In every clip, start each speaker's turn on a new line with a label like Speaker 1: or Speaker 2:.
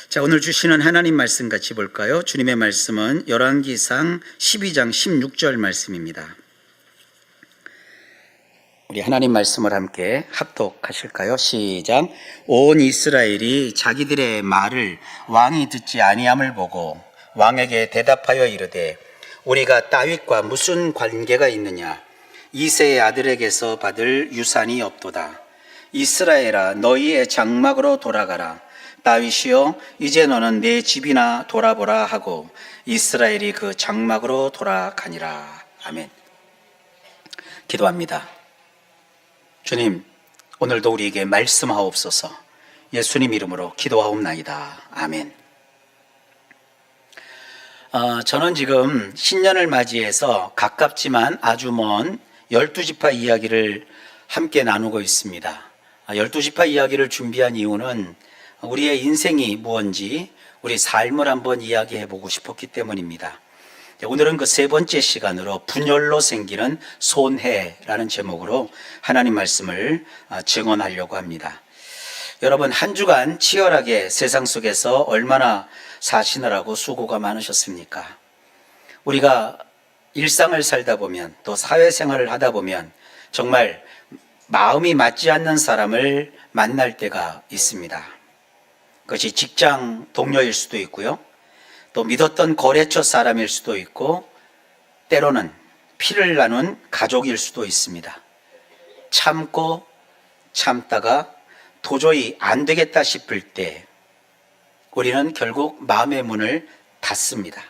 Speaker 1: 자, 오늘 주시는 하나님 말씀 같이 볼까요? 주님의 말씀은 열왕기상 12장 16절 말씀입니다. 우리 하나님 말씀을 함께 합독하실까요? 시작. 온 이스라엘이 자기들의 말을 왕이 듣지 아니함을 보고 왕에게 대답하여 이르되 우리가 다윗과 무슨 관계가 있느냐? 이새의 아들에게서 받을 유산이 없도다. 이스라엘아, 너희의 장막으로 돌아가라. 다윗이여, 이제 너는 내 집이나 돌아보라 하고 이스라엘이 그 장막으로 돌아가니라. 아멘. 기도합니다. 주님, 오늘도 우리에게 말씀하옵소서. 예수님 이름으로 기도하옵나이다. 아멘. 저는 지금 신년을 맞이해서 가깝지만 아주 먼 12지파 이야기를 함께 나누고 있습니다. 12지파 이야기를 준비한 이유는 우리의 인생이 무엇인지 우리 삶을 한번 이야기해 보고 싶었기 때문입니다. 오늘은 그 세 번째 시간으로 분열로 생기는 손해라는 제목으로 하나님 말씀을 증언하려고 합니다. 여러분, 한 주간 치열하게 세상 속에서 얼마나 사시느라고 수고가 많으셨습니까? 우리가 일상을 살다 보면 또 사회생활을 하다 보면 정말 마음이 맞지 않는 사람을 만날 때가 있습니다. 그것이 직장 동료일 수도 있고요. 또 믿었던 거래처 사람일 수도 있고 때로는 피를 나눈 가족일 수도 있습니다. 참고 참다가 도저히 안 되겠다 싶을 때 우리는 결국 마음의 문을 닫습니다.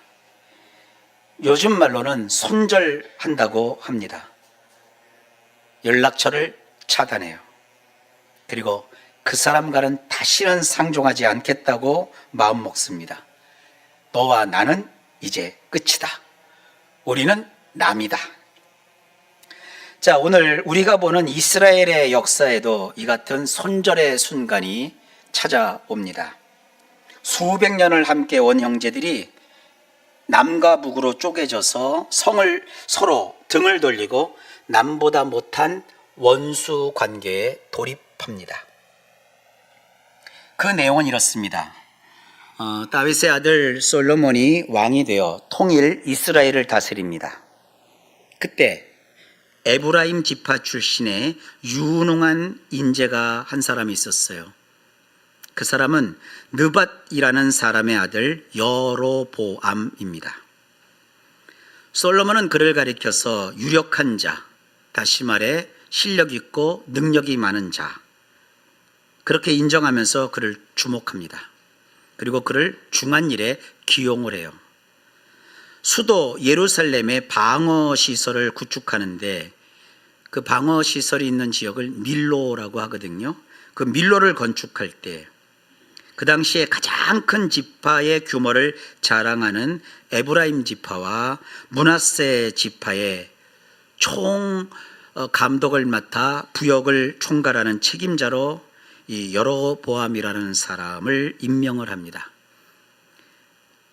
Speaker 1: 요즘 말로는 손절한다고 합니다. 연락처를 차단해요. 그리고 그 사람과는 다시는 상종하지 않겠다고 마음 먹습니다. 너와 나는 이제 끝이다. 우리는 남이다. 자, 오늘 우리가 보는 이스라엘의 역사에도 이 같은 손절의 순간이 찾아옵니다. 수백 년을 함께 온 형제들이 남과 북으로 쪼개져서 성을 서로 등을 돌리고 남보다 못한 원수 관계에 돌입합니다. 그 내용은 이렇습니다. 다윗의 아들 솔로몬이 왕이 되어 통일 이스라엘을 다스립니다. 그때 에브라임 지파 출신의 유능한 인재가 한 사람이 있었어요. 그 사람은 느밧이라는 사람의 아들 여로보암입니다. 솔로몬은 그를 가리켜서 유력한 자, 다시 말해 실력 있고 능력이 많은 자, 그렇게 인정하면서 그를 주목합니다. 그리고 그를 중한 일에 기용을 해요. 수도 예루살렘의 방어시설을 구축하는데 그 방어시설이 있는 지역을 밀로라고 하거든요. 그 밀로를 건축할 때 그 당시에 가장 큰 지파의 규모를 자랑하는 에브라임 지파와 므낫세 지파의 총 감독을 맡아 부역을 총괄하는 책임자로 이 여로보암이라는 사람을 임명을 합니다.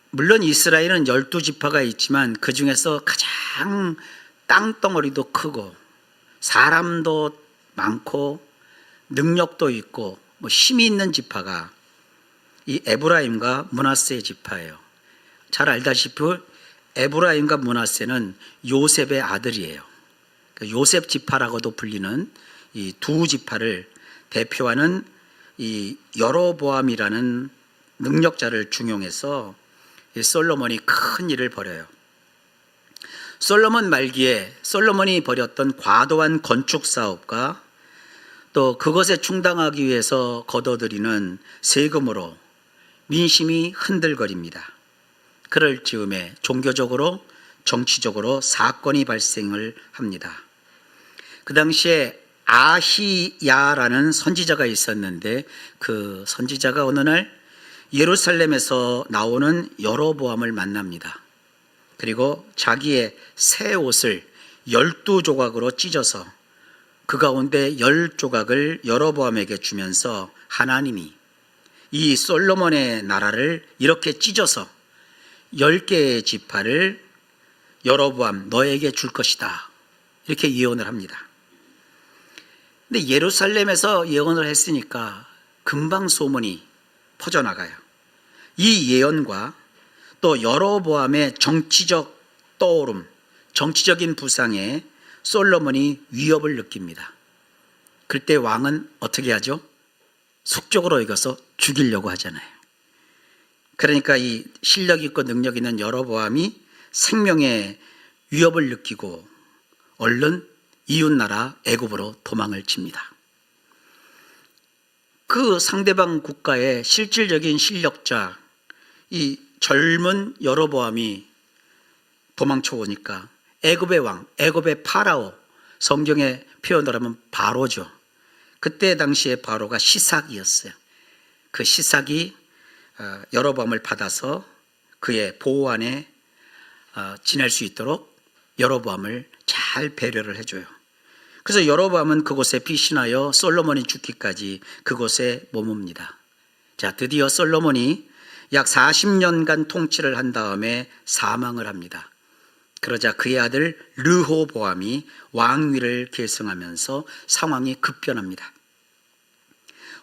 Speaker 1: 물론 이스라엘은 12지파가 있지만 그 중에서 가장 땅덩어리도 크고 사람도 많고 능력도 있고 힘이 있는 지파가 이 에브라임과 므낫세 지파예요. 잘 알다시피 에브라임과 므낫세는 요셉의 아들이에요. 요셉 지파라고도 불리는 이 두 지파를 대표하는 이 여로보암이라는 능력자를 중용해서 솔로몬이 큰 일을 벌여요. 솔로몬 말기에 솔로몬이 벌였던 과도한 건축 사업과 또 그것에 충당하기 위해서 걷어들이는 세금으로 민심이 흔들거립니다. 그럴 즈음에 종교적으로 정치적으로 사건이 발생을 합니다. 그 당시에 아히야라는 선지자가 있었는데 그 선지자가 어느 날 예루살렘에서 나오는 여로보암을 만납니다. 그리고 자기의 새 옷을 12조각으로 찢어서 그 가운데 10조각을 여로보암에게 주면서 하나님이 이 솔로몬의 나라를 이렇게 찢어서 10개의 지파를 여로보암 너에게 줄 것이다. 이렇게 예언을 합니다. 근데 예루살렘에서 예언을 했으니까 금방 소문이 퍼져나가요. 이 예언과 또 여로보암의 정치적 떠오름, 정치적인 부상에 솔로몬이 위협을 느낍니다. 그때 왕은 어떻게 하죠? 속적으로 여겨서 죽이려고 하잖아요. 그러니까 이 실력 있고 능력 있는 여로보암이 생명의 위협을 느끼고 얼른 이웃나라 애굽으로 도망을 칩니다. 그 상대방 국가의 실질적인 실력자, 이 젊은 여로보암이 도망쳐 오니까 애굽의 왕, 애굽의 파라오, 성경의 표현을 하면 바로죠. 그때 당시에 바로가 시삭이었어요. 그 시삭이 여로보암을 받아서 그의 보호 안에 지낼 수 있도록 여로보암을 잘 배려를 해줘요. 그래서 여로보암은 그곳에 피신하여 솔로몬이 죽기까지 그곳에 머뭅니다. 자, 드디어 솔로몬이 약 40년간 통치를 한 다음에 사망을 합니다. 그러자 그의 아들 르호보암이 왕위를 계승하면서 상황이 급변합니다.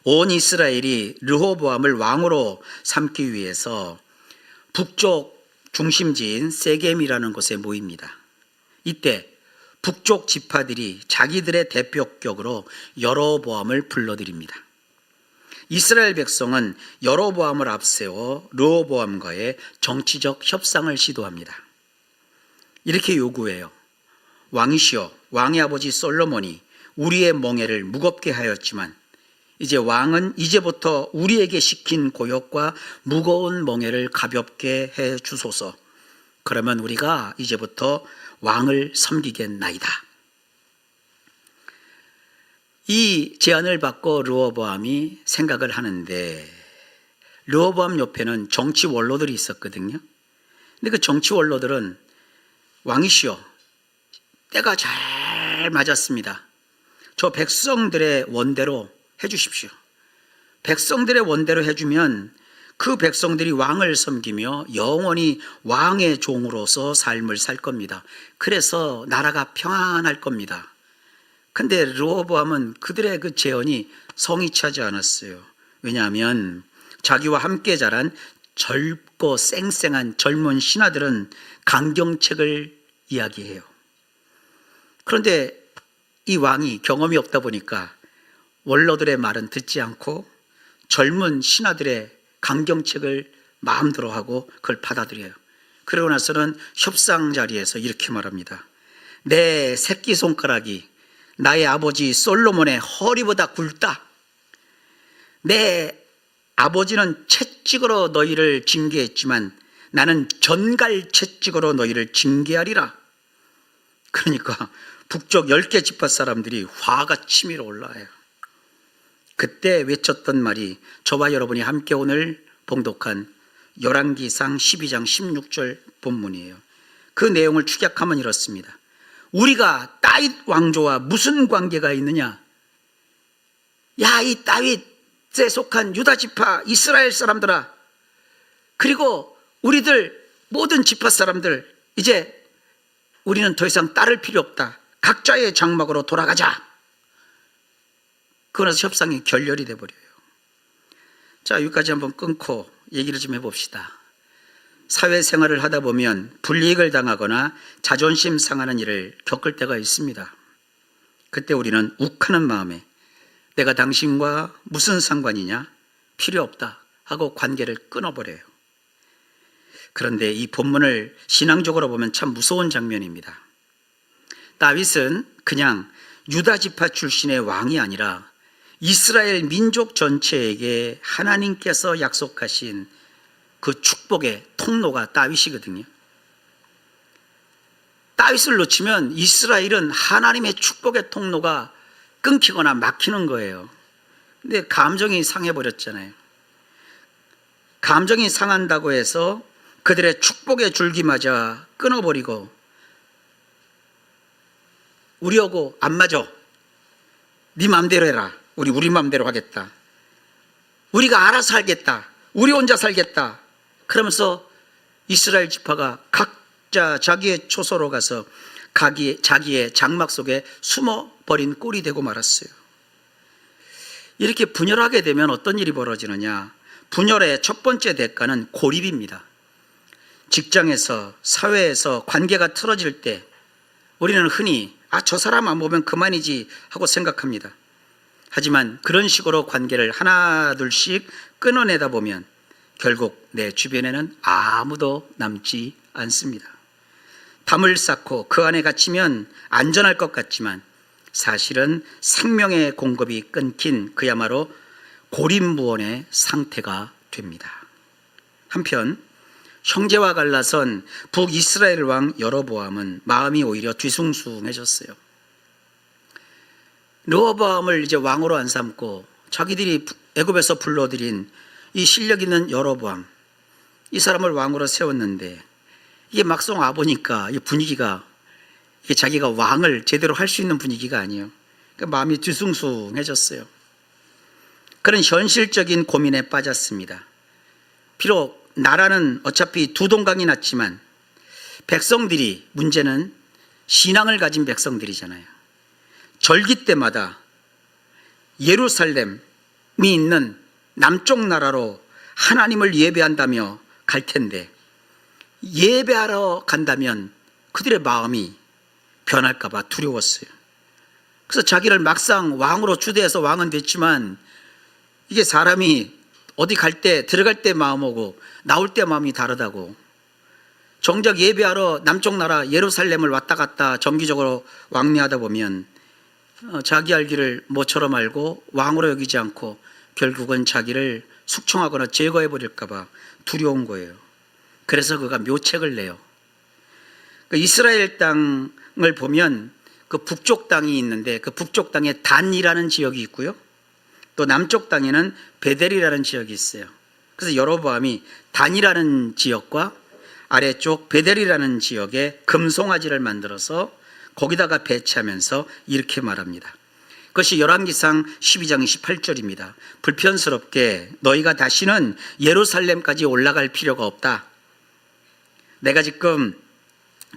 Speaker 1: 온 이스라엘이 르호보암을 왕으로 삼기 위해서 북쪽 중심지인 세겜이라는 곳에 모입니다. 이때 북쪽 지파들이 자기들의 대표격으로 여로보암을 불러들입니다. 이스라엘 백성은 여로보암을 앞세워 르호보암과의 정치적 협상을 시도합니다. 이렇게 요구해요. 왕이시여, 왕의 아버지 솔로몬이 우리의 멍에를 무겁게 하였지만 이제 왕은 이제부터 우리에게 시킨 고역과 무거운 멍에를 가볍게 해 주소서. 그러면 우리가 이제부터 왕을 섬기겠나이다. 이 제안을 받고 르호보암이 생각을 하는데, 르호보암 옆에는 정치 원로들이 있었거든요. 근데 그 정치 원로들은 왕이시여, 때가 잘 맞았습니다. 저 백성들의 원대로 해주십시오. 백성들의 원대로 해주면 그 백성들이 왕을 섬기며 영원히 왕의 종으로서 삶을 살 겁니다. 그래서 나라가 평안할 겁니다. 근데 르호보암은 그들의 그 제언이 성이 차지 않았어요. 왜냐하면 자기와 함께 자란 젊고 쌩쌩한 젊은 신하들은 강경책을 이야기해요. 그런데 이 왕이 경험이 없다 보니까 원로들의 말은 듣지 않고 젊은 신하들의 강경책을 마음대로 하고 그걸 받아들여요. 그러고 나서는 협상 자리에서 이렇게 말합니다. 내 새끼손가락이 나의 아버지 솔로몬의 허리보다 굵다. 내 아버지는 채찍으로 너희를 징계했지만 나는 전갈 채찍으로 너희를 징계하리라. 그러니까 북쪽 10개 지파 사람들이 화가 치밀어 올라와요. 그때 외쳤던 말이 저와 여러분이 함께 오늘 봉독한 열왕기상 12장 16절 본문이에요. 그 내용을 축약하면 이렇습니다. 우리가 다윗 왕조와 무슨 관계가 있느냐? 야, 이 다윗에 속한 유다 지파 이스라엘 사람들아, 그리고 우리들 모든 지파 사람들, 이제 우리는 더 이상 따를 필요 없다. 각자의 장막으로 돌아가자. 그러나서 협상이 결렬이 돼버려요. 자, 여기까지 한번 끊고 얘기를 좀 해봅시다. 사회생활을 하다 보면 불이익을 당하거나 자존심 상하는 일을 겪을 때가 있습니다. 그때 우리는 욱하는 마음에 내가 당신과 무슨 상관이냐? 필요 없다 하고 관계를 끊어버려요. 그런데 이 본문을 신앙적으로 보면 참 무서운 장면입니다. 다윗은 그냥 유다 지파 출신의 왕이 아니라 이스라엘 민족 전체에게 하나님께서 약속하신 그 축복의 통로가 다윗이거든요. 다윗을 놓치면 이스라엘은 하나님의 축복의 통로가 끊기거나 막히는 거예요. 근데 감정이 상해버렸잖아요. 감정이 상한다고 해서 그들의 축복의 줄기마저 끊어버리고 우리하고 안 맞아. 네 마음대로 해라. 우리 마음대로 하겠다. 우리가 알아서 살겠다. 우리 혼자 살겠다. 그러면서 이스라엘 지파가 각자 자기의 초소로 가서 자기의 장막 속에 숨어버린 꼴이 되고 말았어요. 이렇게 분열하게 되면 어떤 일이 벌어지느냐? 분열의 첫 번째 대가는 고립입니다. 직장에서, 사회에서 관계가 틀어질 때 우리는 흔히 저 사람 안 보면 그만이지 하고 생각합니다. 하지만 그런 식으로 관계를 하나 둘씩 끊어내다 보면 결국 내 주변에는 아무도 남지 않습니다. 담을 쌓고 그 안에 갇히면 안전할 것 같지만 사실은 생명의 공급이 끊긴 그야말로 고립무원의 상태가 됩니다. 한편 형제와 갈라선 북이스라엘 왕 여로보암은 마음이 오히려 뒤숭숭해졌어요. 르호보암을 이제 왕으로 안 삼고 자기들이 애굽에서 불러들인 이 실력 있는 여로보암, 이 사람을 왕으로 세웠는데 이게 막상 와보니까 이 분위기가 이게 자기가 왕을 제대로 할 수 있는 분위기가 아니에요. 그러니까 마음이 뒤숭숭해졌어요. 그런 현실적인 고민에 빠졌습니다. 비록 나라는 어차피 두 동강이 났지만 백성들이, 문제는 신앙을 가진 백성들이잖아요. 절기 때마다 예루살렘이 있는 남쪽 나라로 하나님을 예배한다며 갈 텐데 예배하러 간다면 그들의 마음이 변할까봐 두려웠어요. 그래서 자기를 막상 왕으로 추대해서 왕은 됐지만 이게 사람이 어디 갈 때, 들어갈 때 마음하고 나올 때 마음이 다르다고. 정작 예배하러 남쪽 나라 예루살렘을 왔다 갔다 정기적으로 왕래하다 보면 자기 알기를 모처럼 알고 왕으로 여기지 않고 결국은 자기를 숙청하거나 제거해 버릴까봐 두려운 거예요. 그래서 그가 묘책을 내요. 이스라엘 땅을 보면 그 북쪽 땅이 있는데 그 북쪽 땅에 단이라는 지역이 있고요. 또 남쪽 땅에는 베델이라는 지역이 있어요. 그래서 여로보암이 단이라는 지역과 아래쪽 베델이라는 지역에 금송아지를 만들어서 거기다가 배치하면서 이렇게 말합니다. 그것이 열왕기상 12장 28절입니다. 불편스럽게 너희가 다시는 예루살렘까지 올라갈 필요가 없다. 내가 지금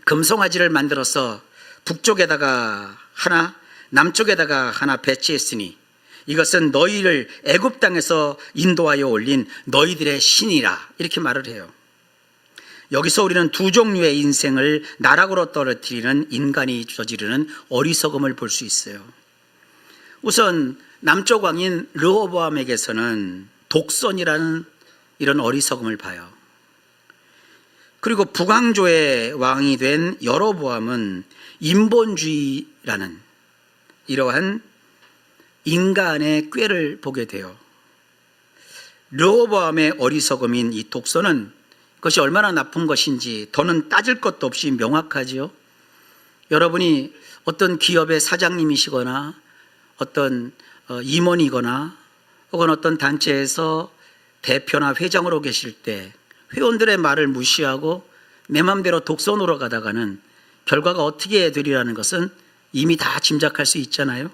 Speaker 1: 금송아지를 만들어서 북쪽에다가 하나, 남쪽에다가 하나 배치했으니 이것은 너희를 애굽 땅에서 인도하여 올린 너희들의 신이라, 이렇게 말을 해요. 여기서 우리는 두 종류의 인생을 나락으로 떨어뜨리는 인간이 저지르는 어리석음을 볼 수 있어요. 우선 남쪽 왕인 르호보암에게서는 독선이라는 이런 어리석음을 봐요. 그리고 북왕조의 왕이 된 여로보암은 인본주의라는 이러한 인간의 꾀를 보게 돼요. 르호보암의 어리석음인 이 독선은 그것이 얼마나 나쁜 것인지 더는 따질 것도 없이 명확하지요. 여러분이 어떤 기업의 사장님이시거나 어떤 임원이거나 혹은 어떤 단체에서 대표나 회장으로 계실 때 회원들의 말을 무시하고 내 맘대로 독선으로 가다가는 결과가 어떻게 되리라는 것은 이미 다 짐작할 수 있잖아요.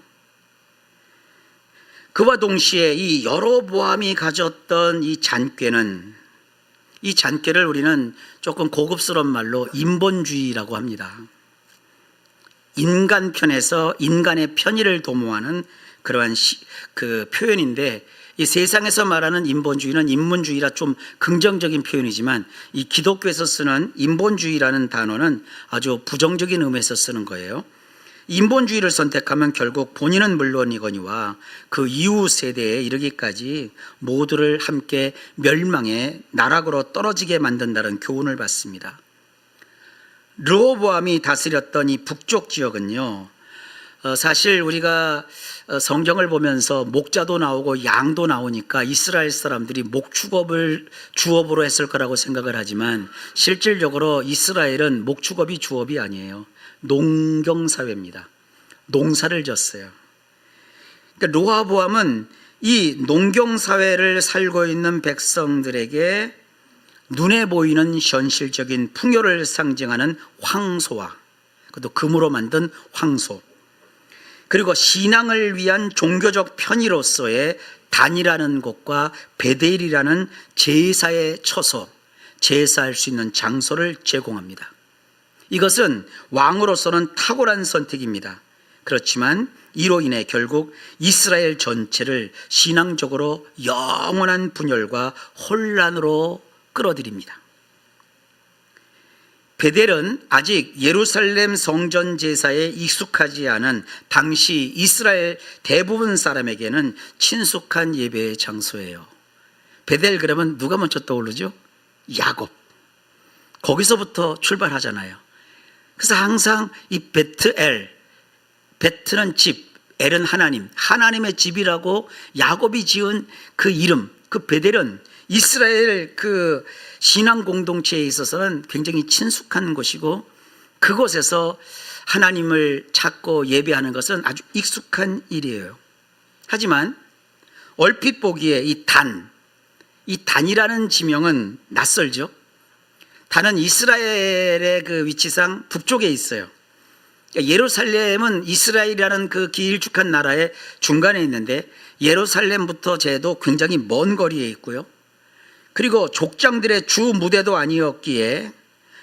Speaker 1: 그와 동시에 이 여로보암이 가졌던 이 잔꾀는, 이 잔꾀를 우리는 조금 고급스러운 말로 인본주의라고 합니다. 인간 편에서 인간의 편의를 도모하는 그러한 그 표현인데, 이 세상에서 말하는 인본주의는 인문주의라 좀 긍정적인 표현이지만 이 기독교에서 쓰는 인본주의라는 단어는 아주 부정적인 의미에서 쓰는 거예요. 인본주의를 선택하면 결국 본인은 물론이거니와 그 이후 세대에 이르기까지 모두를 함께 멸망의 나락으로 떨어지게 만든다는 교훈을 받습니다. 르호보암이 다스렸던 이 북쪽 지역은요, 사실 우리가 성경을 보면서 목자도 나오고 양도 나오니까 이스라엘 사람들이 목축업을 주업으로 했을 거라고 생각을 하지만 실질적으로 이스라엘은 목축업이 주업이 아니에요. 농경사회입니다. 농사를 졌어요. 그러니까 르호보암은 이 농경사회를 살고 있는 백성들에게 눈에 보이는 현실적인 풍요를 상징하는 황소와, 그것도 금으로 만든 황소, 그리고 신앙을 위한 종교적 편의로서의 단이라는 곳과 베델이라는 제사의 처소, 제사할 수 있는 장소를 제공합니다. 이것은 왕으로서는 탁월한 선택입니다. 그렇지만 이로 인해 결국 이스라엘 전체를 신앙적으로 영원한 분열과 혼란으로 끌어들입니다. 베델은 아직 예루살렘 성전 제사에 익숙하지 않은 당시 이스라엘 대부분 사람에게는 친숙한 예배의 장소예요. 베델 그러면 누가 먼저 떠오르죠? 야곱. 거기서부터 출발하잖아요. 그래서 항상 이 베트엘, 베트는 집, 엘은 하나님, 하나님의 집이라고 야곱이 지은 그 이름, 그 베델은 이스라엘 그 신앙 공동체에 있어서는 굉장히 친숙한 곳이고, 그곳에서 하나님을 찾고 예배하는 것은 아주 익숙한 일이에요. 하지만 얼핏 보기에 이 단이라는 지명은 낯설죠. 단은 이스라엘의 그 위치상 북쪽에 있어요. 예루살렘은 이스라엘이라는 그 길쭉한 나라의 중간에 있는데, 예루살렘부터 제도 굉장히 먼 거리에 있고요. 그리고 족장들의 주 무대도 아니었기에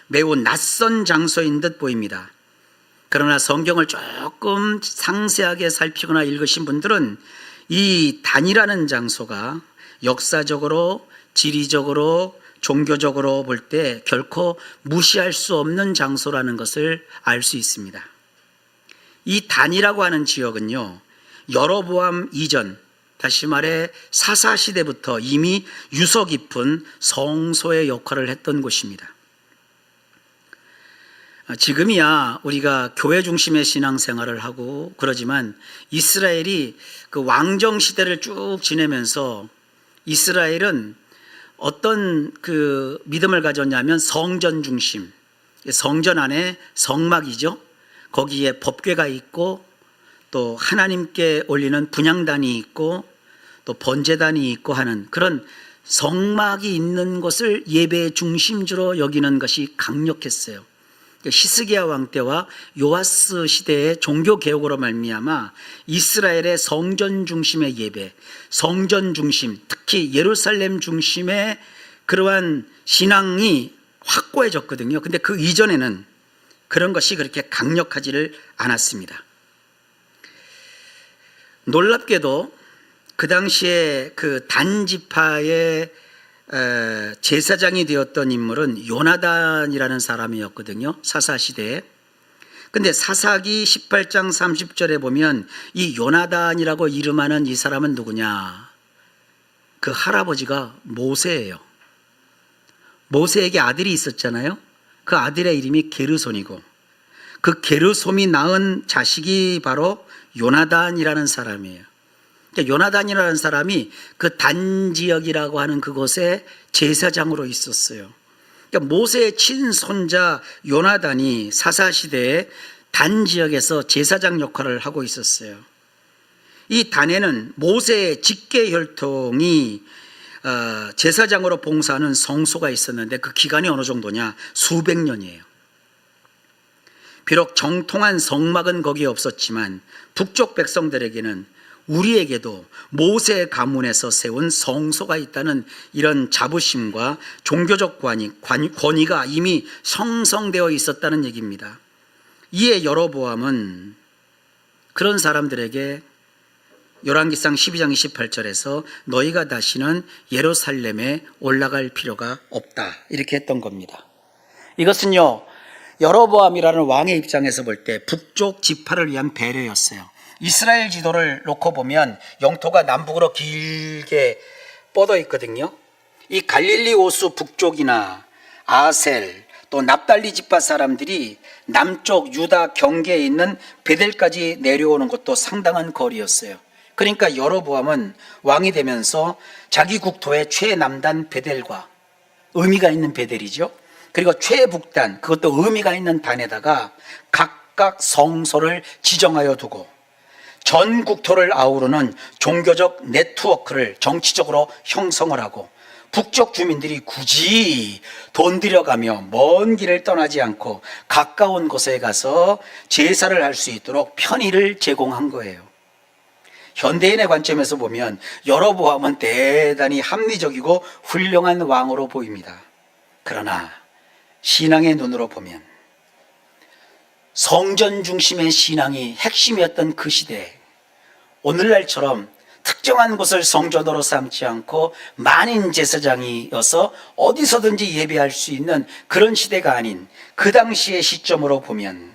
Speaker 1: 매우 낯선 장소인 듯 보입니다. 그러나 성경을 조금 상세하게 살피거나 읽으신 분들은 이 단이라는 장소가 역사적으로, 지리적으로, 종교적으로 볼 때 결코 무시할 수 없는 장소라는 것을 알 수 있습니다. 이 단이라고 하는 지역은요, 여로보암 이전, 다시 말해 사사시대부터 이미 유서 깊은 성소의 역할을 했던 곳입니다. 지금이야 우리가 교회 중심의 신앙생활을 하고 그러지만, 이스라엘이 그 왕정 시대를 쭉 지내면서 이스라엘은 어떤 그 믿음을 가졌냐면 성전 중심, 성전 안에 성막이죠. 거기에 법궤가 있고 또 하나님께 올리는 분향단이 있고 또 번제단이 있고 하는 그런 성막이 있는 곳을 예배의 중심지로 여기는 것이 강력했어요. 히스기야 왕 때와 요아스 시대의 종교 개혁으로 말미암아 이스라엘의 성전 중심의 예배, 성전 중심, 특히 예루살렘 중심의 그러한 신앙이 확고해졌거든요. 근데 그 이전에는 그런 것이 그렇게 강력하지를 않았습니다. 놀랍게도 그 당시에 그 단지파의 제사장이 되었던 인물은 요나단이라는 사람이었거든요. 사사시대에. 근데 사사기 18장 30절에 보면 이 요나단이라고 이름하는 이 사람은 누구냐? 그 할아버지가 모세예요. 모세에게 아들이 있었잖아요. 그 아들의 이름이 게르손이고, 그 게르솜이 낳은 자식이 바로 요나단이라는 사람이에요. 그러니까 요나단이라는 사람이 그 단 지역이라고 하는 그곳에 제사장으로 있었어요. 그러니까 모세의 친손자 요나단이 사사시대에 단 지역에서 제사장 역할을 하고 있었어요. 이 단에는 모세의 직계 혈통이 제사장으로 봉사하는 성소가 있었는데, 그 기간이 어느 정도냐? 수백 년이에요. 비록 정통한 성막은 거기에 없었지만 북쪽 백성들에게는, 우리에게도 모세 가문에서 세운 성소가 있다는 이런 자부심과 종교적 권위가 이미 형성되어 있었다는 얘기입니다. 이에 여로보암은 그런 사람들에게 열왕기상 12장 28절에서 너희가 다시는 예루살렘에 올라갈 필요가 없다, 이렇게 했던 겁니다. 이것은요, 여로보암이라는 왕의 입장에서 볼 때 북쪽 지파를 위한 배려였어요. 이스라엘 지도를 놓고 보면 영토가 남북으로 길게 뻗어 있거든요. 이 갈릴리 호수 북쪽이나 아셀, 또 납달리 지파 사람들이 남쪽 유다 경계에 있는 베델까지 내려오는 것도 상당한 거리였어요. 그러니까 여로보암은 왕이 되면서 자기 국토의 최남단 베델과, 의미가 있는 베델이죠, 그리고 최북단, 그것도 의미가 있는 단에다가 각각 성소를 지정하여 두고 전 국토를 아우르는 종교적 네트워크를 정치적으로 형성을 하고, 북쪽 주민들이 굳이 돈 들여가며 먼 길을 떠나지 않고 가까운 곳에 가서 제사를 할 수 있도록 편의를 제공한 거예요. 현대인의 관점에서 보면 여로보암은 대단히 합리적이고 훌륭한 왕으로 보입니다. 그러나 신앙의 눈으로 보면 성전 중심의 신앙이 핵심이었던 그 시대에 오늘날처럼 특정한 곳을 성전으로 삼지 않고 만인 제사장이어서 어디서든지 예배할 수 있는 그런 시대가 아닌 그 당시의 시점으로 보면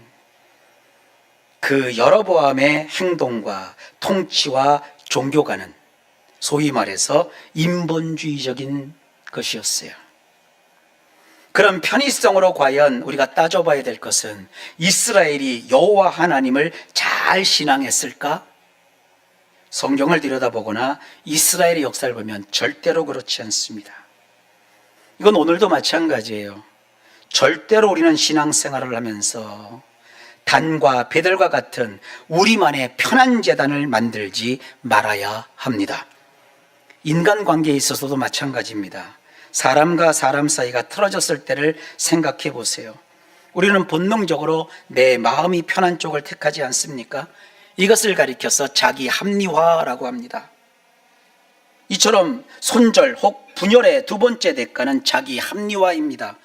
Speaker 1: 그 여로보암의 행동과 통치와 종교관은 소위 말해서 인본주의적인 것이었어요. 그런 편의성으로 과연 우리가 따져봐야 될 것은 이스라엘이 여호와 하나님을 잘 신앙했을까? 성경을 들여다보거나 이스라엘의 역사를 보면 절대로 그렇지 않습니다. 이건 오늘도 마찬가지예요. 절대로 우리는 신앙생활을 하면서 단과 베델과 같은 우리만의 편한 제단을 만들지 말아야 합니다. 인간관계에 있어서도 마찬가지입니다. 사람과 사람 사이가 틀어졌을 때를 생각해 보세요. 우리는 본능적으로 내 마음이 편한 쪽을 택하지 않습니까? 이것을 가리켜서 자기 합리화라고 합니다. 이처럼 손절 혹 분열의 두 번째 대가는 자기 합리화입니다.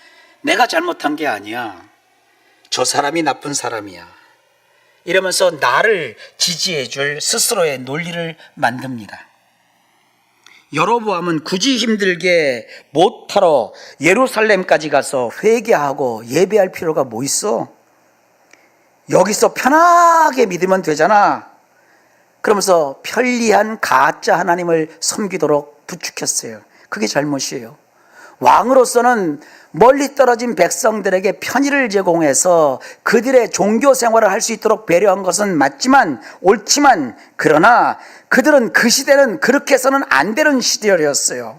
Speaker 1: 내가 잘못한 게 아니야. 저 사람이 나쁜 사람이야. 이러면서 나를 지지해 줄 스스로의 논리를 만듭니다. 여로보암은 굳이 힘들게 못하러 예루살렘까지 가서 회개하고 예배할 필요가 뭐 있어? 여기서 편하게 믿으면 되잖아. 그러면서 편리한 가짜 하나님을 섬기도록 부추겼어요. 그게 잘못이에요. 왕으로서는 멀리 떨어진 백성들에게 편의를 제공해서 그들의 종교 생활을 할 수 있도록 배려한 것은 맞지만 옳지만, 그러나 그들은 그 시대는 그렇게 해서는 안 되는 시대였어요.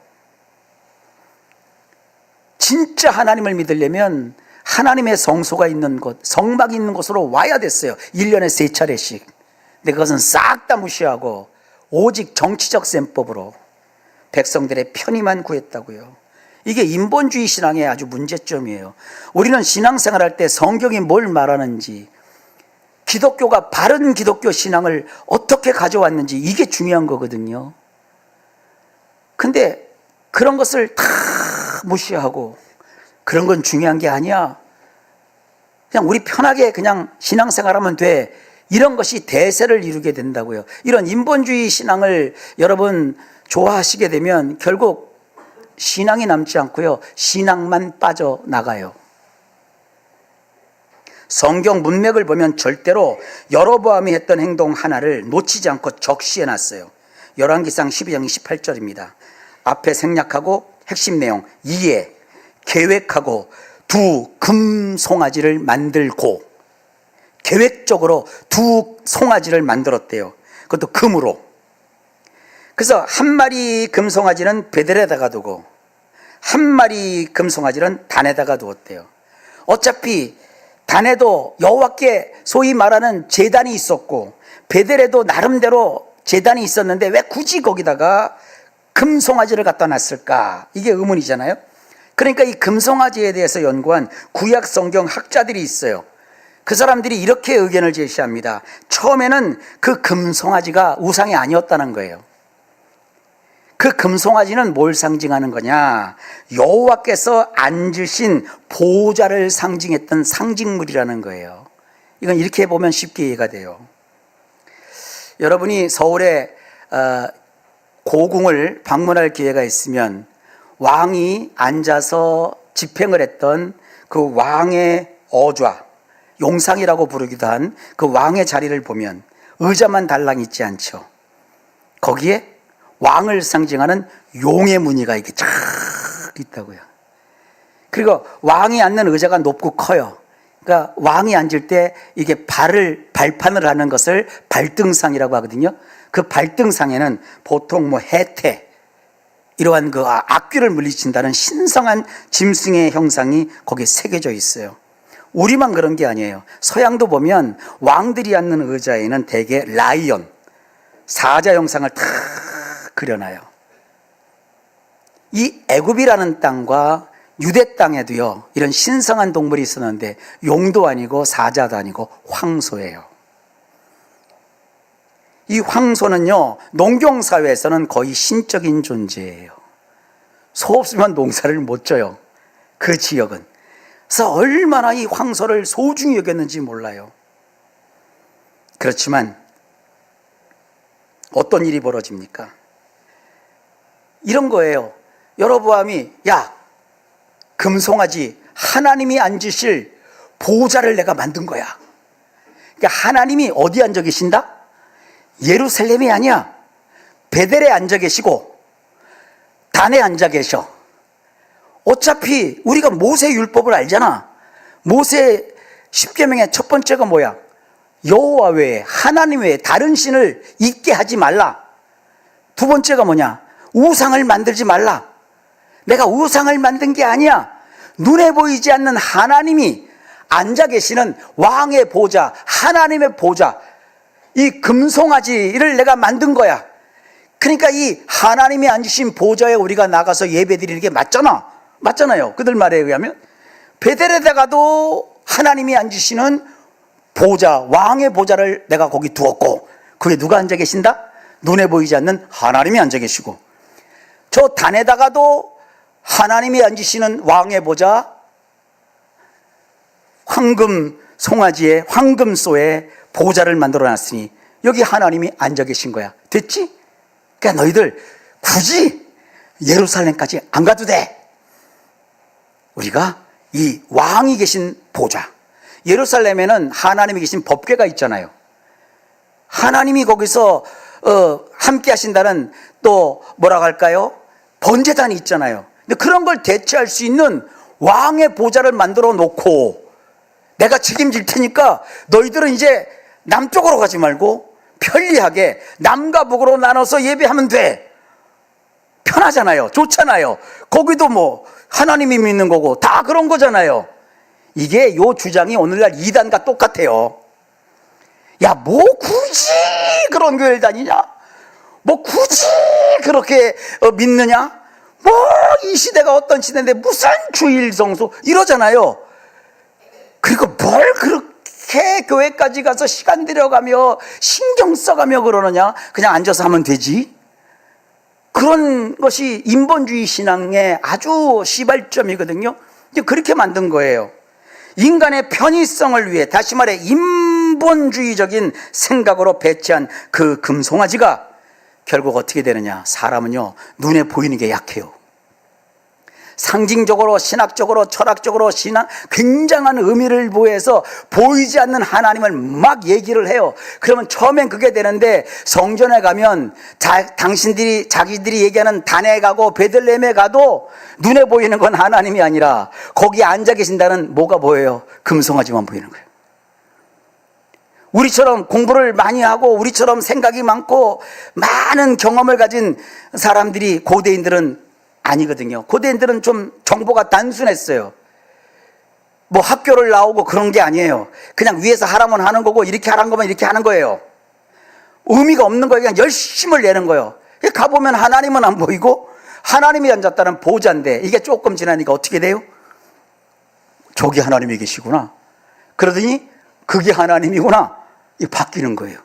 Speaker 1: 진짜 하나님을 믿으려면 하나님의 성소가 있는 곳, 성막이 있는 곳으로 와야 됐어요. 1년에 3차례씩. 근데 그것은 싹 다 무시하고 오직 정치적 셈법으로 백성들의 편의만 구했다고요. 이게 인본주의 신앙의 아주 문제점이에요. 우리는 신앙생활할 때 성경이 뭘 말하는지, 기독교가 바른 기독교 신앙을 어떻게 가져왔는지, 이게 중요한 거거든요. 근데 그런 것을 다 무시하고 그런 건 중요한 게 아니야, 그냥 우리 편하게 그냥 신앙생활하면 돼, 이런 것이 대세를 이루게 된다고요. 이런 인본주의 신앙을 여러분 좋아하시게 되면 결국 신앙이 남지 않고요, 신앙만 빠져나가요. 성경 문맥을 보면 절대로 여로보암이 했던 행동 하나를 놓치지 않고 적시해놨어요. 열왕기상 12장 28절입니다. 앞에 생략하고 핵심 내용, 이에 계획하고 두 금송아지를 만들고, 계획적으로 두 송아지를 만들었대요. 그것도 금으로. 그래서 한 마리 금송아지는 베델에다가 두고 한 마리 금송아지는 단에다가 두었대요. 어차피 단에도 여호와께 소위 말하는 제단이 있었고 베델에도 나름대로 제단이 있었는데 왜 굳이 거기다가 금송아지를 갖다 놨을까? 이게 의문이잖아요. 그러니까 이 금송아지에 대해서 연구한 구약 성경 학자들이 있어요. 그 사람들이 이렇게 의견을 제시합니다. 처음에는 그 금송아지가 우상이 아니었다는 거예요. 그 금송아지는 뭘 상징하는 거냐? 여호와께서 앉으신 보좌를 상징했던 상징물이라는 거예요. 이건 이렇게 보면 쉽게 이해가 돼요. 여러분이 서울에 고궁을 방문할 기회가 있으면 왕이 앉아서 집행을 했던 그 왕의 어좌, 용상이라고 부르기도 한 그 왕의 자리를 보면 의자만 달랑 있지 않죠. 거기에 왕을 상징하는 용의 무늬가 이렇게 쫙 있다고요. 그리고 왕이 앉는 의자가 높고 커요. 그러니까 왕이 앉을 때 이게 발판을 하는 것을 발등상이라고 하거든요. 그 발등상에는 보통 해태, 이러한 그 악귀를 물리친다는 신성한 짐승의 형상이 거기에 새겨져 있어요. 우리만 그런 게 아니에요. 서양도 보면 왕들이 앉는 의자에는 대개 라이언, 사자 형상을 탁 그려놔요. 이 애굽이라는 땅과 유대 땅에도요, 이런 신성한 동물이 있었는데 용도 아니고 사자도 아니고 황소예요. 이 황소는요, 농경사회에서는 거의 신적인 존재예요. 소 없으면 농사를 못 져요, 그 지역은. 그래서 얼마나 이 황소를 소중히 여겼는지 몰라요. 그렇지만 어떤 일이 벌어집니까? 이런 거예요. 여로보암이 야, 금송아지 하나님이 앉으실 보좌를 내가 만든 거야. 그러니까 하나님이 어디 앉아 계신다? 예루살렘이 아니야. 베델에 앉아 계시고 단에 앉아 계셔. 어차피 우리가 모세 율법을 알잖아. 모세 10계명의 첫 번째가 뭐야? 여호와 외에, 하나님 외에 다른 신을 있게 하지 말라. 두 번째가 뭐냐? 우상을 만들지 말라. 내가 우상을 만든 게 아니야. 눈에 보이지 않는 하나님이 앉아 계시는 왕의 보좌, 하나님의 보좌, 이 금송아지를 내가 만든 거야. 그러니까 이 하나님이 앉으신 보좌에 우리가 나가서 예배 드리는 게 맞잖아요. 그들 말에 의하면 베델에다가도 하나님이 앉으시는 보좌, 왕의 보좌를 내가 거기 두었고, 그게 누가 앉아 계신다? 눈에 보이지 않는 하나님이 앉아 계시고, 저 단에다가도 하나님이 앉으시는 왕의 보좌, 황금 송아지에 황금소에 보좌를 만들어 놨으니 여기 하나님이 앉아 계신 거야. 됐지? 그러니까 너희들 굳이 예루살렘까지 안 가도 돼. 우리가 이 왕이 계신 보좌, 예루살렘에는 하나님이 계신 법궤가 있잖아요. 하나님이 거기서 함께 하신다는, 또 뭐라고 할까요? 번제단이 있잖아요. 근데 그런 걸 대체할 수 있는 왕의 보좌를 만들어 놓고 내가 책임질 테니까 너희들은 이제 남쪽으로 가지 말고 편리하게 남과 북으로 나눠서 예배하면 돼. 편하잖아요. 좋잖아요. 거기도 뭐 하나님이 믿는 거고 다 그런 거잖아요. 이게 요 주장이 오늘날 이단과 똑같아요. 야, 뭐 굳이 그런 교회를 다니냐? 뭐 굳이 그렇게 믿느냐? 뭐 이 시대가 어떤 시대인데 무슨 주일 성수 이러잖아요. 그리고 뭘 그렇게 교회까지 가서 시간 들여가며 신경 써가며 그러느냐? 그냥 앉아서 하면 되지. 그런 것이 인본주의 신앙의 아주 시발점이거든요. 그렇게 만든 거예요. 인간의 편의성을 위해, 다시 말해 인본주의적인 생각으로 배치한 그 금송아지가 결국 어떻게 되느냐? 사람은요, 눈에 보이는 게 약해요. 상징적으로, 신학적으로, 철학적으로 굉장한 의미를 부여해서 보이지 않는 하나님을 막 얘기를 해요. 그러면 처음엔 그게 되는데 성전에 가면 자기들이 얘기하는 단에 가고 베들레헴에 가도 눈에 보이는 건 하나님이 아니라 거기 앉아 계신다는 뭐가 보여요? 금송아지만 보이는 거예요. 우리처럼 공부를 많이 하고 우리처럼 생각이 많고 많은 경험을 가진 사람들이, 고대인들은 아니거든요. 고대인들은 좀 정보가 단순했어요. 뭐 학교를 나오고 그런 게 아니에요. 그냥 위에서 하라면 하는 거고 이렇게 하라는 거면 이렇게 하는 거예요. 의미가 없는 거예요. 그냥 열심을 내는 거예요. 가보면 하나님은 안 보이고 하나님이 앉았다는 보좌인데 이게 조금 지나니까 어떻게 돼요? 저기 하나님이 계시구나. 그러더니 그게 하나님이구나. 이 바뀌는 거예요.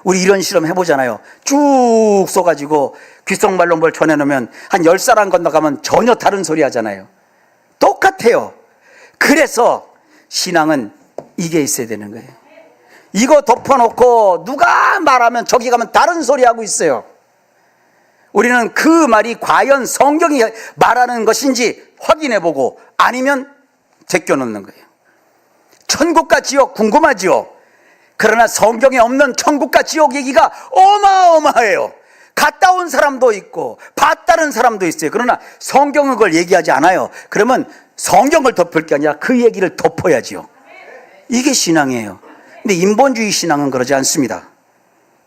Speaker 1: 우리 이런 실험 해보잖아요. 쭉 써가지고 귓속말로 뭘 전해놓으면 한 10사람 건너가면 전혀 다른 소리 하잖아요. 똑같아요. 그래서 신앙은 이게 있어야 되는 거예요. 이거 덮어놓고 누가 말하면 저기 가면 다른 소리 하고 있어요. 우리는 그 말이 과연 성경이 말하는 것인지 확인해보고 아니면 제껴놓는 거예요. 천국과 지옥 궁금하지요? 그러나 성경에 없는 천국과 지옥 얘기가 어마어마해요. 갔다 온 사람도 있고 봤다는 사람도 있어요. 그러나 성경은 그걸 얘기하지 않아요. 그러면 성경을 덮을 게 아니라 그 얘기를 덮어야지요. 이게 신앙이에요. 근데 인본주의 신앙은 그러지 않습니다.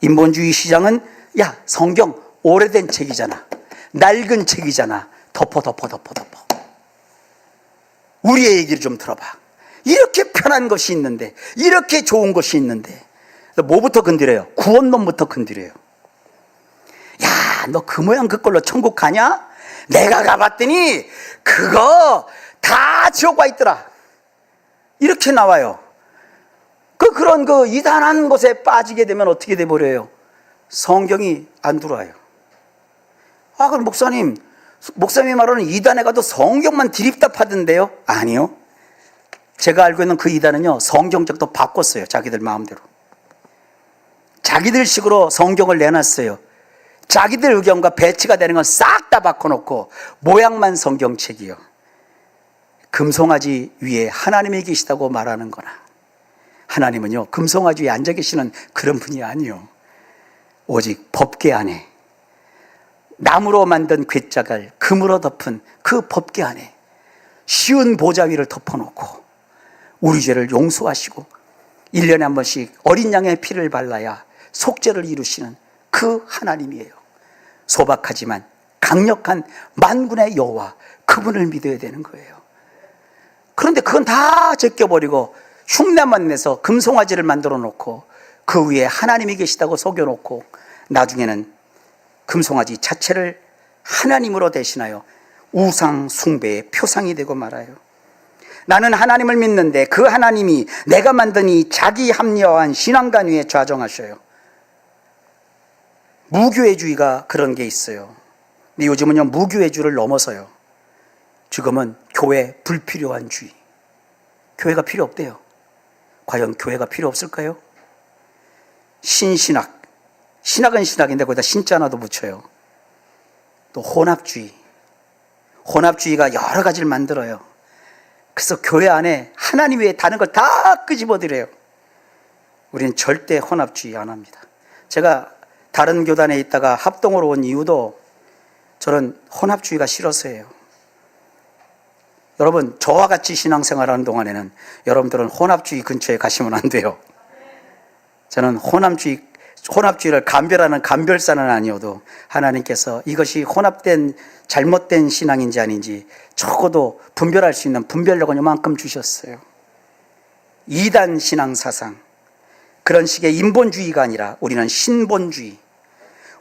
Speaker 1: 인본주의 신앙은 야, 성경 오래된 책이잖아, 낡은 책이잖아, 덮어. 우리의 얘기를 좀 들어봐. 이렇게 편한 것이 있는데, 이렇게 좋은 것이 있는데, 뭐부터 건드려요? 구원론부터 건드려요. 야, 너 그 모양 그 꼴로 천국 가냐? 내가 가봤더니 그거 다 지옥 와 있더라. 이렇게 나와요. 그런 이단한 것에 빠지게 되면 어떻게 돼버려요? 성경이 안 들어와요. 아, 그럼 목사님이 말하는 이단에 가도 성경만 드립답하던데요? 아니요. 제가 알고 있는 그 이단은요, 성경책도 바꿨어요. 자기들 마음대로. 자기들 식으로 성경을 내놨어요. 자기들 의견과 배치가 되는 건 싹 다 바꿔놓고 모양만 성경책이요. 금송아지 위에 하나님이 계시다고 말하는 거나, 하나님은요 금송아지 위에 앉아 계시는 그런 분이 아니요, 오직 법궤 안에 나무로 만든 궤짝을 금으로 덮은 그 법궤 안에 쉬운 보좌 위를 덮어놓고 우리 죄를 용서하시고 1년에 한 번씩 어린 양의 피를 발라야 속죄를 이루시는 그 하나님이에요. 소박하지만 강력한 만군의 여호와, 그분을 믿어야 되는 거예요. 그런데 그건 다 제껴버리고 흉내만 내서 금송아지를 만들어 놓고 그 위에 하나님이 계시다고 속여놓고 나중에는 금송아지 자체를 하나님으로 대신하여 우상 숭배의 표상이 되고 말아요. 나는 하나님을 믿는데 그 하나님이 내가 만든 이 자기 합리화한 신앙관 위에 좌정하셔요. 무교회주의가 그런 게 있어요. 근데 요즘은요 무교회주의를 넘어서요, 지금은 교회 불필요한 주의. 교회가 필요 없대요. 과연 교회가 필요 없을까요? 신신학, 신학은 신학인데 거기다 신자 하나도 붙여요. 또 혼합주의, 혼합주의가 여러 가지를 만들어요. 그래서 교회 안에 하나님 외에 다른 걸 다 끄집어들여요. 우리는 절대 혼합주의 안 합니다. 제가 다른 교단에 있다가 합동으로 온 이유도 저는 혼합주의가 싫어서예요. 여러분, 저와 같이 신앙생활하는 동안에는 여러분들은 혼합주의 근처에 가시면 안 돼요. 저는 혼합주의를 감별하는 감별사는 아니어도 하나님께서 이것이 혼합된 잘못된 신앙인지 아닌지 적어도 분별할 수 있는 분별력은 요만큼 주셨어요. 이단 신앙 사상, 그런 식의 인본주의가 아니라 우리는 신본주의,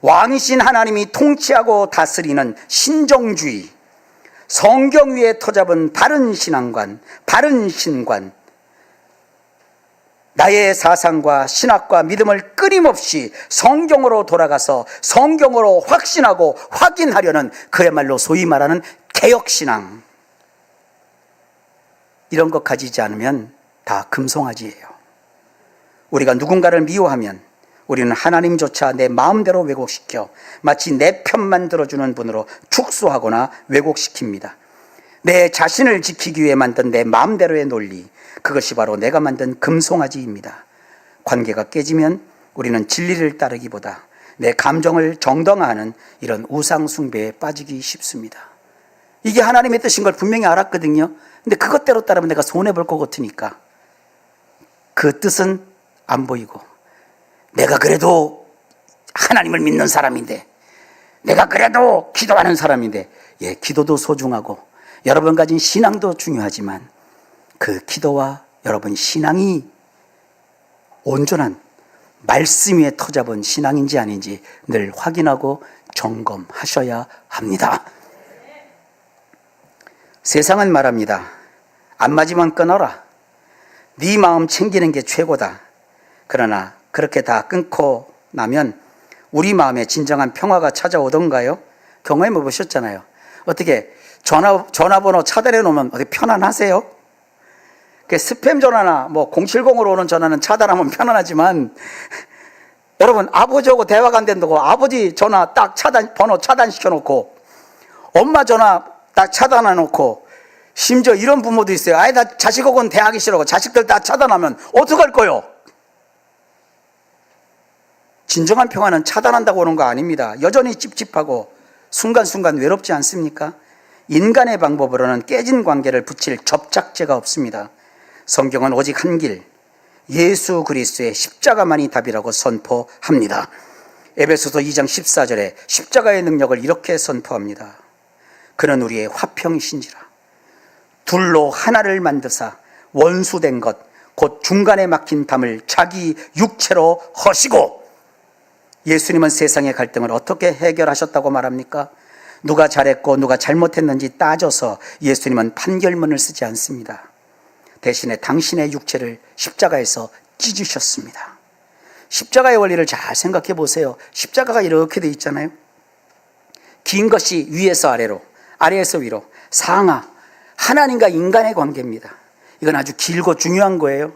Speaker 1: 왕이신 하나님이 통치하고 다스리는 신정주의, 성경 위에 터잡은 바른 신앙관, 바른 신관, 나의 사상과 신학과 믿음을 끊임없이 성경으로 돌아가서 성경으로 확신하고 확인하려는 그야말로 소위 말하는 개혁신앙, 이런 것 가지지 않으면 다 금송아지예요. 우리가 누군가를 미워하면 우리는 하나님조차 내 마음대로 왜곡시켜 마치 내 편만 들어주는 분으로 축소하거나 왜곡시킵니다. 내 자신을 지키기 위해 만든 내 마음대로의 논리, 그것이 바로 내가 만든 금송아지입니다. 관계가 깨지면 우리는 진리를 따르기보다 내 감정을 정당화하는 이런 우상 숭배에 빠지기 쉽습니다. 이게 하나님의 뜻인 걸 분명히 알았거든요. 근데 그것대로 따르면 내가 손해볼 것 같으니까 그 뜻은 안 보이고, 내가 그래도 하나님을 믿는 사람인데, 내가 그래도 기도하는 사람인데, 예, 기도도 소중하고 여러분 가진 신앙도 중요하지만 그 기도와 여러분 신앙이 온전한 말씀 위에 터잡은 신앙인지 아닌지 늘 확인하고 점검하셔야 합니다. 세상은 말합니다. 안 맞으면 끊어라. 네 마음 챙기는 게 최고다. 그러나 그렇게 다 끊고 나면 우리 마음에 진정한 평화가 찾아오던가요? 경험해 보셨잖아요. 어떻게 전화번호 차단해 놓으면 어떻게 편안하세요? 스팸 전화나 070으로 오는 전화는 차단하면 편안하지만, 여러분 아버지하고 대화가 안 된다고 아버지 전화 딱 번호 차단시켜 놓고 엄마 전화 딱 차단해 놓고, 심지어 이런 부모도 있어요. 아이, 나 자식하고는 대하기 싫어. 자식들 다 차단하면 어떡할 거요? 진정한 평화는 차단한다고 오는 거 아닙니다. 여전히 찝찝하고 순간순간 외롭지 않습니까? 인간의 방법으로는 깨진 관계를 붙일 접착제가 없습니다. 성경은 오직 한 길, 예수 그리스도의 십자가만이 답이라고 선포합니다. 에베소서 2장 14절에 십자가의 능력을 이렇게 선포합니다. 그는 우리의 화평이신지라. 둘로 하나를 만드사 원수된 것 곧 중간에 막힌 담을 자기 육체로 허시고. 예수님은 세상의 갈등을 어떻게 해결하셨다고 말합니까? 누가 잘했고 누가 잘못했는지 따져서 예수님은 판결문을 쓰지 않습니다. 대신에 당신의 육체를 십자가에서 찢으셨습니다. 십자가의 원리를 잘 생각해 보세요. 십자가가 이렇게 돼 있잖아요. 긴 것이 위에서 아래로, 아래에서 위로, 상하, 하나님과 인간의 관계입니다. 이건 아주 길고 중요한 거예요.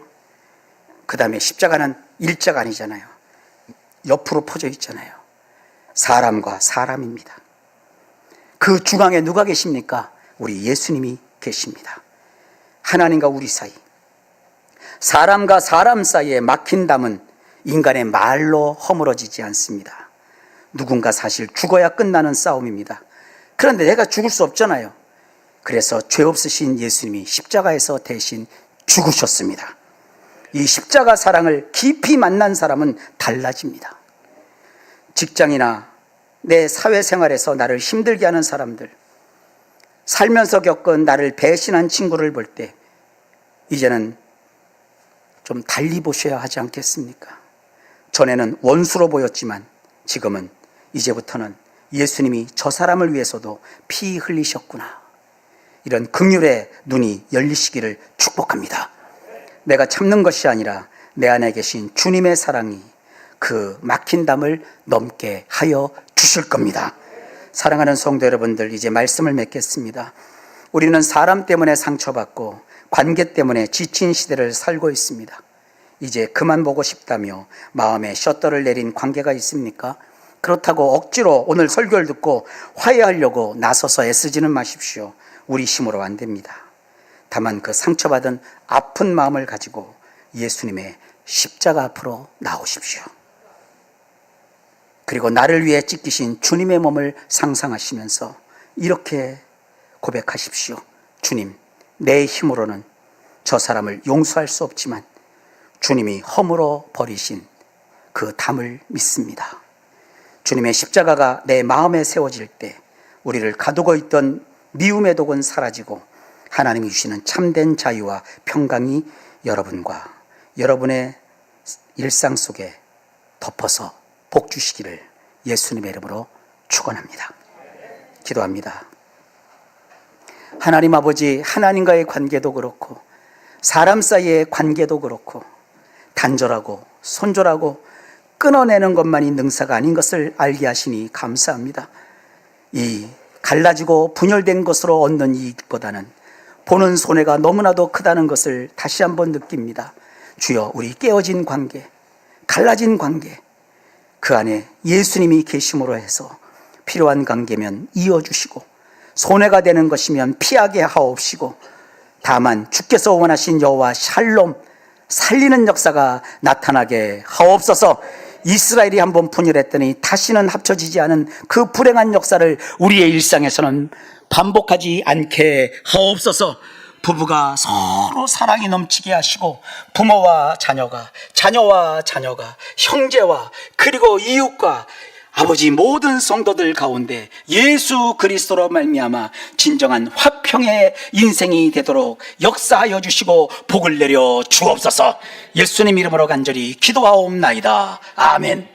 Speaker 1: 그 다음에 십자가는 일자가 아니잖아요. 옆으로 퍼져 있잖아요. 사람과 사람입니다. 그 중앙에 누가 계십니까? 우리 예수님이 계십니다. 하나님과 우리 사이, 사람과 사람 사이에 막힌 담은 인간의 말로 허물어지지 않습니다. 누군가 사실 죽어야 끝나는 싸움입니다. 그런데 내가 죽을 수 없잖아요. 그래서 죄 없으신 예수님이 십자가에서 대신 죽으셨습니다. 이 십자가 사랑을 깊이 만난 사람은 달라집니다. 직장이나 내 사회생활에서 나를 힘들게 하는 사람들, 살면서 겪은 나를 배신한 친구를 볼 때 이제는 좀 달리 보셔야 하지 않겠습니까? 전에는 원수로 보였지만 지금은 이제부터는 예수님이 저 사람을 위해서도 피 흘리셨구나, 이런 긍휼의 눈이 열리시기를 축복합니다. 내가 참는 것이 아니라 내 안에 계신 주님의 사랑이 그 막힌 담을 넘게 하여 주실 겁니다. 사랑하는 성도 여러분들, 이제 말씀을 맺겠습니다. 우리는 사람 때문에 상처받고 관계 때문에 지친 시대를 살고 있습니다. 이제 그만 보고 싶다며 마음에 셔터를 내린 관계가 있습니까? 그렇다고 억지로 오늘 설교를 듣고 화해하려고 나서서 애쓰지는 마십시오. 우리 힘으로 안 됩니다. 다만 그 상처받은 아픈 마음을 가지고 예수님의 십자가 앞으로 나오십시오. 그리고 나를 위해 찢기신 주님의 몸을 상상하시면서 이렇게 고백하십시오. 주님, 내 힘으로는 저 사람을 용서할 수 없지만 주님이 허물어 버리신 그 담을 믿습니다. 주님의 십자가가 내 마음에 세워질 때 우리를 가두고 있던 미움의 독은 사라지고 하나님이 주시는 참된 자유와 평강이 여러분과 여러분의 일상 속에 덮어서 복 주시기를 예수님의 이름으로 축원합니다. 기도합니다. 하나님 아버지, 하나님과의 관계도 그렇고 사람 사이의 관계도 그렇고 단절하고 손절하고 끊어내는 것만이 능사가 아닌 것을 알게 하시니 감사합니다. 이 갈라지고 분열된 것으로 얻는 이익보다는 보는 손해가 너무나도 크다는 것을 다시 한번 느낍니다. 주여, 우리 깨어진 관계, 갈라진 관계, 그 안에 예수님이 계심으로 해서 필요한 관계면 이어주시고 손해가 되는 것이면 피하게 하옵시고 다만 주께서 원하신 여호와 샬롬, 살리는 역사가 나타나게 하옵소서. 이스라엘이 한번 분열했더니 다시는 합쳐지지 않은 그 불행한 역사를 우리의 일상에서는 반복하지 않게 하옵소서. 부부가 서로 사랑이 넘치게 하시고 부모와 자녀가, 자녀와 자녀가, 형제와 그리고 이웃과 아버지 모든 성도들 가운데 예수 그리스도로 말미암아 진정한 화평의 인생이 되도록 역사하여 주시고 복을 내려 주옵소서. 예수님 이름으로 간절히 기도하옵나이다. 아멘.